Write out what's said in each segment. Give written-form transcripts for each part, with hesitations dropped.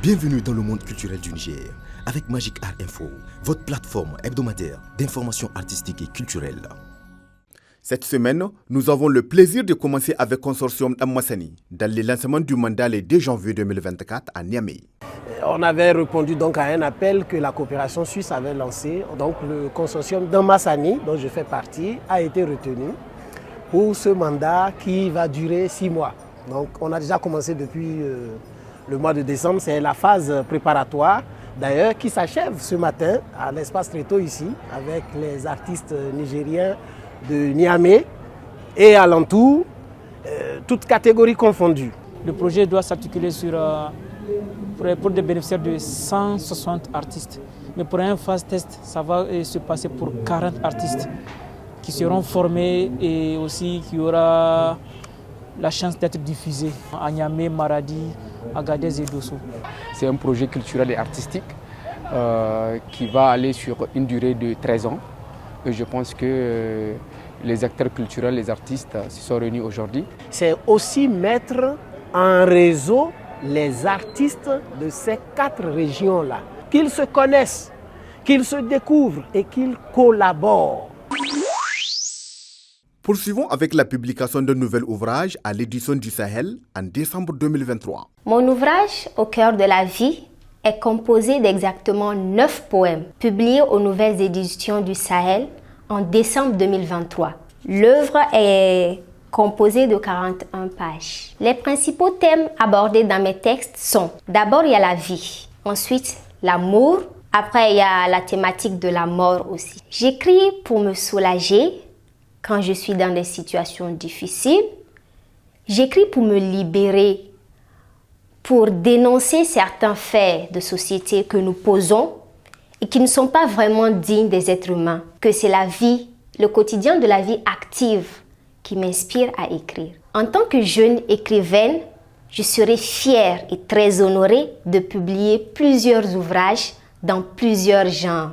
Bienvenue dans le monde culturel du Niger, avec Magic Art Info, votre plateforme hebdomadaire d'information artistique et culturelle. Cette semaine, nous avons le plaisir de commencer avec Consortium Damassani, dans le lancement du mandat le 2 janvier 2024 à Niamey. On avait répondu donc à un appel que la coopération suisse avait lancé. Donc le consortium Damassani, dont je fais partie, a été retenu pour ce mandat qui va durer 6 mois. Donc on a déjà commencé depuis le mois de décembre, c'est la phase préparatoire d'ailleurs qui s'achève ce matin à l'espace Tréto ici avec les artistes nigériens de Niamey et alentour, toutes catégories confondues. Le projet doit s'articuler pour des bénéficiaires de 160 artistes. Mais pour un phase test, ça va se passer pour 40 artistes qui seront formés et aussi qui aura la chance d'être diffusés à Niamey, Maradi, Agadez et Dosso. C'est un projet culturel et artistique qui va aller sur une durée de 13 ans. Et je pense que les acteurs culturels, les artistes se sont réunis aujourd'hui. C'est aussi mettre en réseau les artistes de ces 4 régions-là, qu'ils se connaissent, qu'ils se découvrent et qu'ils collaborent. Poursuivons avec la publication d'un nouvel ouvrage à l'édition du Sahel en décembre 2023. Mon ouvrage, Au cœur de la vie, est composé d'exactement 9 poèmes publiés aux nouvelles éditions du Sahel en décembre 2023. L'œuvre est composée de 41 pages. Les principaux thèmes abordés dans mes textes sont: d'abord, il y a la vie, ensuite l'amour, après il y a la thématique de la mort aussi. J'écris pour me soulager quand je suis dans des situations difficiles. J'écris pour me libérer, pour dénoncer certains faits de société que nous posons et qui ne sont pas vraiment dignes des êtres humains, que c'est la vie, le quotidien de la vie active qui m'inspire à écrire. En tant que jeune écrivaine, je serai fière et très honorée de publier plusieurs ouvrages dans plusieurs genres,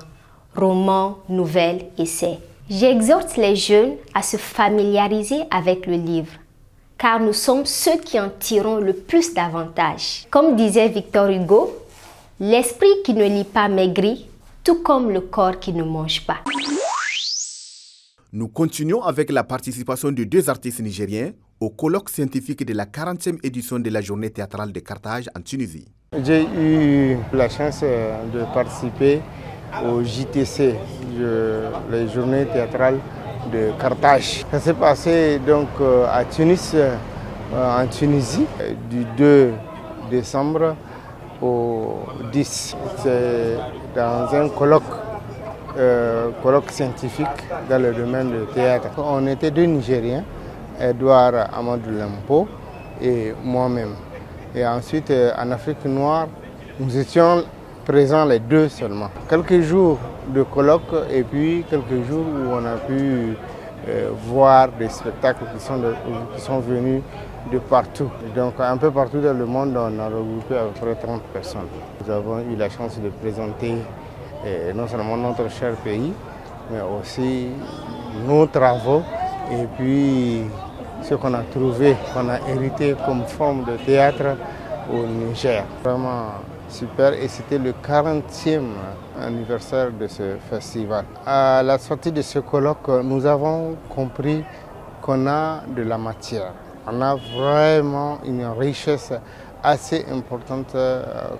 romans, nouvelles, essais. J'exhorte les jeunes à se familiariser avec le livre, car nous sommes ceux qui en tirons le plus d'avantages. Comme disait Victor Hugo, l'esprit qui ne lit pas maigrit, tout comme le corps qui ne mange pas. Nous continuons avec la participation de 2 artistes nigériens au colloque scientifique de la 40e édition de la journée théâtrale de Carthage en Tunisie. J'ai eu la chance de participer au JTC, les journées théâtrales de Carthage. Ça s'est passé donc à Tunis, en Tunisie, du 2 décembre au 10. C'est dans un colloque scientifique dans le domaine du théâtre. On était 2 Nigériens, Edouard Amadou Lempo et moi-même. Et ensuite, en Afrique noire, nous étions présents les 2 seulement. Quelques jours de colloque et puis quelques jours où on a pu voir des spectacles qui sont venus de partout. Donc un peu partout dans le monde, on a regroupé à peu près 30 personnes. Nous avons eu la chance de présenter non seulement notre cher pays, mais aussi nos travaux et puis ce qu'on a trouvé, qu'on a hérité comme forme de théâtre au Niger. Vraiment super, et c'était le 40e anniversaire de ce festival. À la sortie de ce colloque, nous avons compris qu'on a de la matière. On a vraiment une richesse assez importante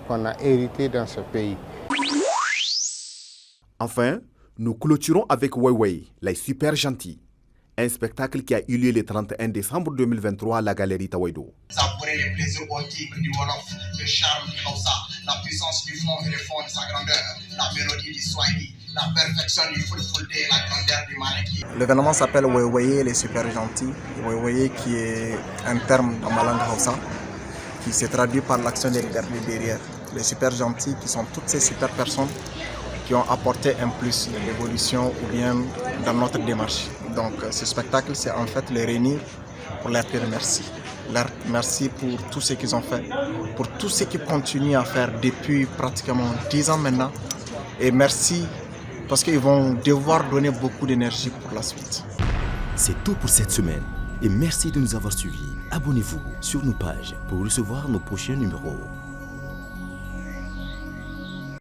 qu'on a héritée dans ce pays. Enfin, nous clôturons avec Weiwei, les super gentils. Un spectacle qui a eu lieu le 31 décembre 2023 à la galerie Tawaïdo. Savourer les plaisirs authentiques du Wolof, le charme du Hausa, la puissance du fond et le fond de sa grandeur, la mélodie du Swahili, la perfection du Fulfulde et la grandeur du Maliki. L'événement s'appelle Weiwei, les super gentils. Weiwei qui est un terme dans ma langue Hausa qui se traduit par l'action derrière. Les super gentils qui sont toutes ces super personnes qui ont apporté un plus de l'évolution ou bien dans notre démarche. Donc ce spectacle, c'est en fait les réunir pour leur dire merci. Leur merci pour tout ce qu'ils ont fait, pour tout ce qu'ils continuent à faire depuis pratiquement 10 ans maintenant. Et merci parce qu'ils vont devoir donner beaucoup d'énergie pour la suite. C'est tout pour cette semaine et merci de nous avoir suivis. Abonnez-vous sur nos pages pour recevoir nos prochains numéros.